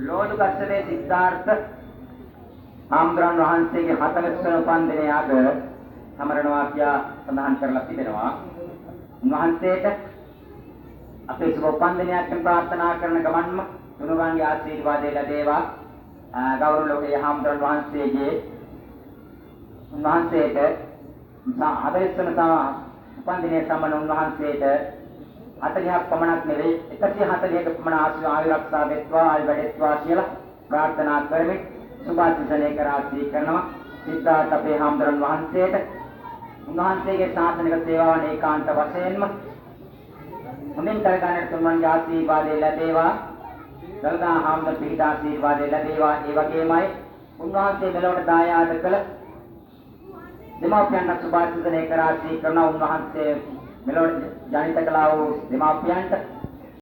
ලෝදුගස්සවේ සිද්ධාර්ථ ආම්ද්‍රන් වහන්සේගේ 40 වෙනි උපන්දිනය අද සමරනවා කියා සඳහන් කරලා තිබෙනවා. උන්වහන්සේට අපේ සුබ උපන්දිනයක් ප්‍රාර්ථනා කරන ගමන්ම තුනුරුවන්ගේ ආශිර්වාදය ලැබේවා. ගෞරව ලෝකයේ ආම්ද්‍රන් වහන්සේගේ උන්වහන්සේට 40 වෙනි උපන්දිනය සම්මන උන්වහන්සේට 40ක් පමණක් නෙවෙයි 140ක පමණ ආයුරක්ෂා වෙත්වා ආයු වැඩෙත්වා කියලා ප්‍රාර්ථනා කරමි. සුභාශිර්වාදනය කරා කරනවා. සිද්ධාර්ථ අපේ ආම්ද්‍රන් වහන්සේට උන්වහන්සේගේ ශාසනික සේවාවන් ඒකාන්ත වශයෙන්ම හොඳින් කරගන්නට තුන්වන්ගේ ආශිර්වාදය ලැබේවා. දලදා ආම්ද්‍ර පිහිට ආශිර්වාදය ලැබේවා. ඒ වගේමයි උන්වහන්සේ මෙලොවට දායාද කළ දෙමාපියන්ට සුභාශිර්වාදනය කරා කරන උන්වහන්සේ මෙලොවට ජනිත කළා වූ දෙමාපියන්ට